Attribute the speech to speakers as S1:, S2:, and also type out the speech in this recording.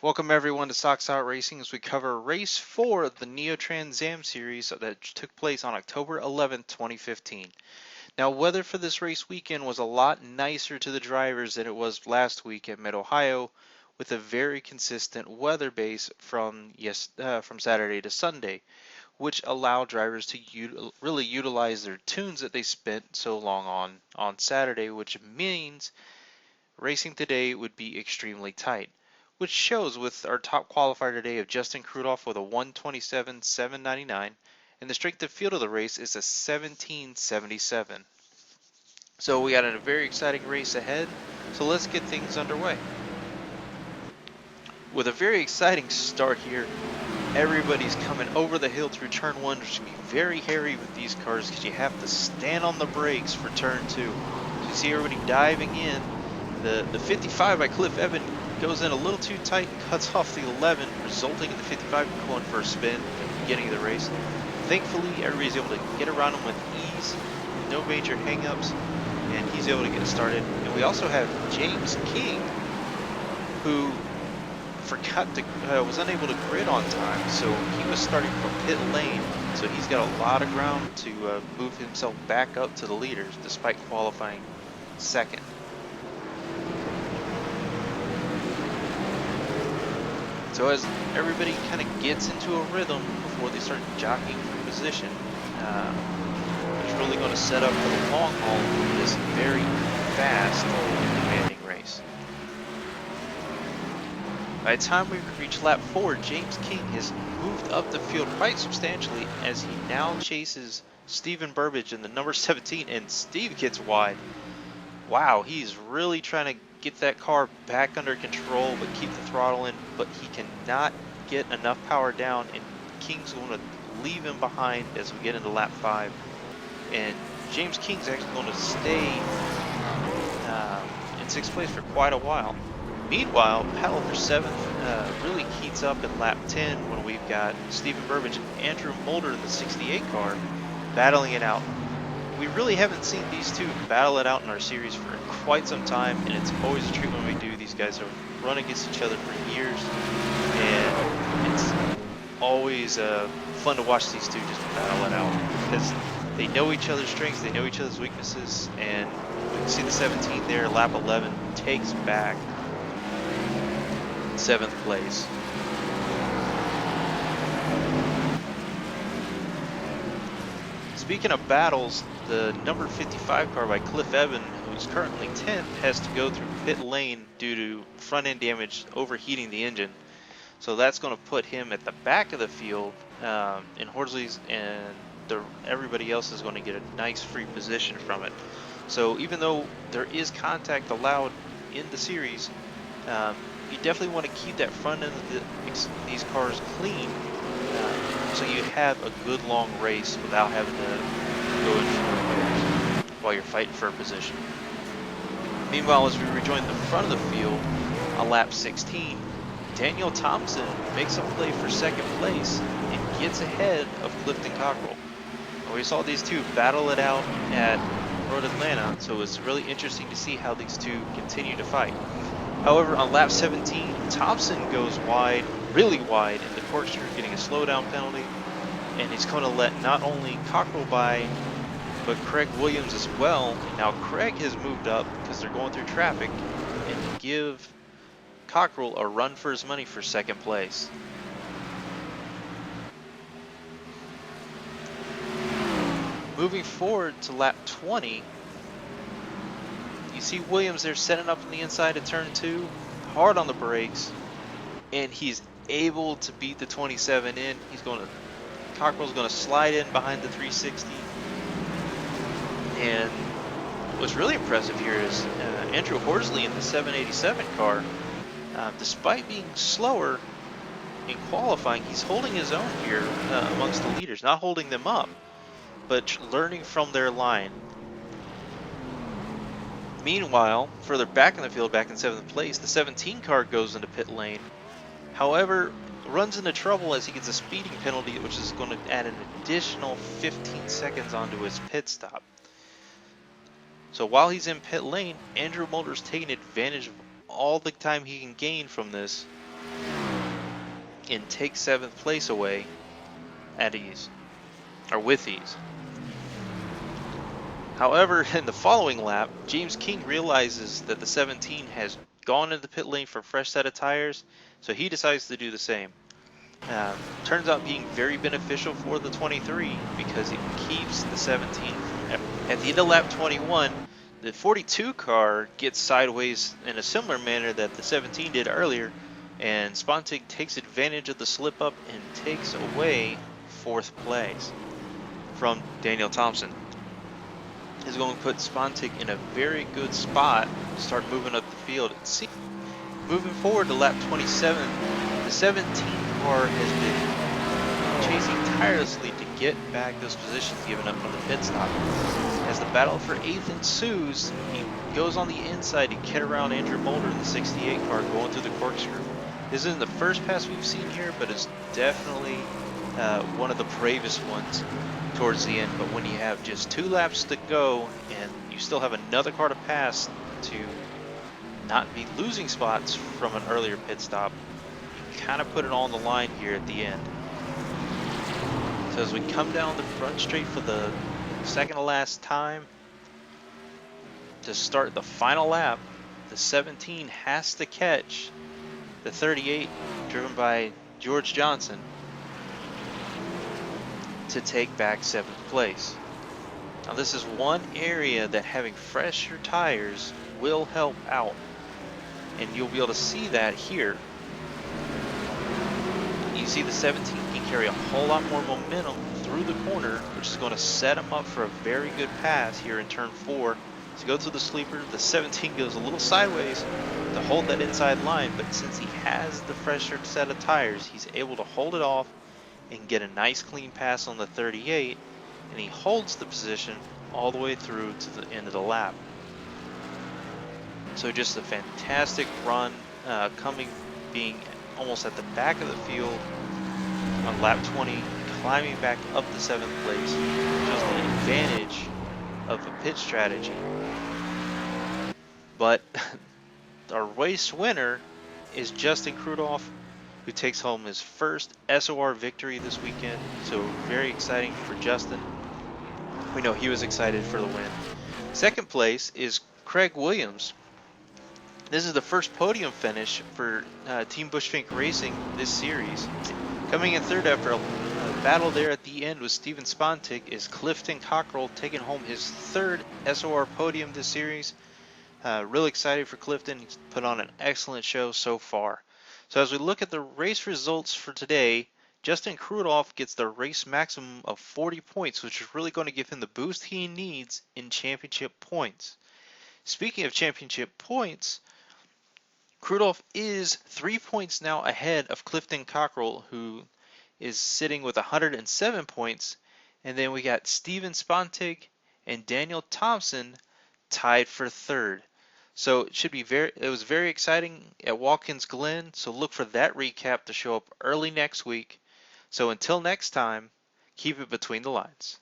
S1: Welcome everyone to SocksOutRacing as we cover Race 4 of the neoTrans Zam series that took place on October 11th, 2015. Now, weather for this race weekend was a lot nicer to the drivers than it was last week at Mid-Ohio, with a very consistent weather base from Saturday to Sunday, which allowed drivers to really utilize their tunes that they spent so long on Saturday, which means racing today would be extremely tight, which shows with our top qualifier today of Justin Krudolph with a 127.799, and the strength of field of the race is a 1777. So we got a very exciting race ahead, so let's get things underway. With a very exciting start here, everybody's coming over the hill through turn 1, which can be very hairy with these cars because you have to stand on the brakes for turn 2. So you see everybody diving in. The 55 by Cliff Evan goes in a little too tight and cuts off the 11, resulting in the 55 going for a spin at the beginning of the race. Thankfully, everybody's able to get around him with ease, no major hangups, and he's able to get started. And we also have James King, who was unable to grid on time, so he was starting from pit lane, so he's got a lot of ground to move himself back up to the leaders despite qualifying second. So as everybody kind of gets into a rhythm before they start jockeying for position, it's really going to set up for the long haul in this very fast and demanding race. By the time we reach lap 4, James King has moved up the field quite substantially as he now chases Stephen Burbage in the number 17, and Steve gets wide. Wow, he's really trying to get that car back under control but keep the throttle in, but he cannot get enough power down, and King's going to leave him behind as we get into lap 5, and James King's actually going to stay in 6th place for quite a while. Meanwhile, battle for 7th really heats up in lap 10 when we've got Stephen Burbage and Andrew Mulder in the 68 car battling it out. We really haven't seen these two battle it out in our series for quite some time, and it's always a treat when we do. These guys have run against each other for years, and it's always fun to watch these two just battle it out because they know each other's strengths, they know each other's weaknesses, and we can see the 17 there, lap 11, takes back 7th place. Speaking of battles, the number 55 car by Cliff Evan, who's currently 10th, has to go through pit lane due to front end damage overheating the engine. So that's going to put him at the back of the field in Horsley's, and everybody else is going to get a nice free position from it. So even though there is contact allowed in the series, you definitely want to keep that front end of these cars clean, so you have a good long race without having to go in for repairs while you're fighting for a position. Meanwhile, as we rejoin the front of the field on lap 16, Daniel Thompson makes a play for 2nd place and gets ahead of Clifton Cockrell. We saw these two battle it out at Road Atlanta, so it's really interesting to see how these two continue to fight. However, on lap 17, Thompson goes wide, really wide, in the corkscrew, getting a slowdown penalty, and he's going to let not only Cockrell by, but Craig Williams as well. Now Craig has moved up because they're going through traffic, and give Cockrell a run for his money for 2nd place. Moving forward to lap 20, you see Williams there setting up on the inside of turn 2, hard on the brakes, and he's able to beat the 27 in. Cockrell's going to slide in behind the 360. And what's really impressive here is Andrew Horsley in the 787 car, despite being slower in qualifying, he's holding his own here amongst the leaders, not holding them up, but learning from their line. Meanwhile, further back in the field, back in 7th place, the 17 car goes into pit lane. However, runs into trouble as he gets a speeding penalty, which is going to add an additional 15 seconds onto his pit stop. So while he's in pit lane, Andrew Mulder's taking advantage of all the time he can gain from this and take 7th place away at ease, or with ease. However, in the following lap, James King realizes that the 17 has gone into the pit lane for a fresh set of tires, so he decides to do the same. Turns out being very beneficial for the 23 because it keeps the 17 from, at the end of lap 21, the 42 car gets sideways in a similar manner that the 17 did earlier, and Spontig takes advantage of the slip up and takes away 4th place from Daniel Thompson. Is going to put Spontig in a very good spot to start moving up the field. See, moving forward to lap 27, the 17 car has been chasing tirelessly to get back those positions given up from the pit stop. As the battle for 8th ensues, he goes on the inside to get around Andrew Mulder in the 68 car going through the corkscrew. This isn't the first pass we've seen here, but it's definitely one of the bravest ones towards the end. But when you have just 2 laps to go and you still have another car to pass to not be losing spots from an earlier pit stop, you kind of put it on the line here at the end. So as we come down the front straight for the second to last time to start the final lap, the 17 has to catch the 38 driven by George Johnson to take back 7th place. Now this is one area that having fresher tires will help out, and you'll be able to see that here. You see the 17 can carry a whole lot more momentum through the corner, which is going to set him up for a very good pass here in turn 4. To go through the sleeper, the 17 goes a little sideways to hold that inside line, but since he has the fresher set of tires, he's able to hold it off and get a nice clean pass on the 38, and he holds the position all the way through to the end of the lap. So just a fantastic run, being almost at the back of the field on lap 20, climbing back up to 7th place. Just an advantage of a pit strategy. But our race winner is Justin Krudoff, who takes home his first SOR victory this weekend. So very exciting for Justin. We know he was excited for the win. Second place is Craig Williams. This is the first podium finish for Team Bushfink Racing this series. Coming in third after a battle there at the end with Steven Spontig is Clifton Cockrell, taking home his 3rd SOR podium this series. Really excited for Clifton. He's put on an excellent show so far. So as we look at the race results for today, Justin Krudoff gets the race maximum of 40 points, which is really going to give him the boost he needs in championship points. Speaking of championship points, Krudoff is 3 points now ahead of Clifton Cockrell, who is sitting with 107 points. And then we got Steven Spontig and Daniel Thompson tied for 3rd. So it was very exciting at Watkins Glen. So look for that recap to show up early next week. So until next time, keep it between the lines.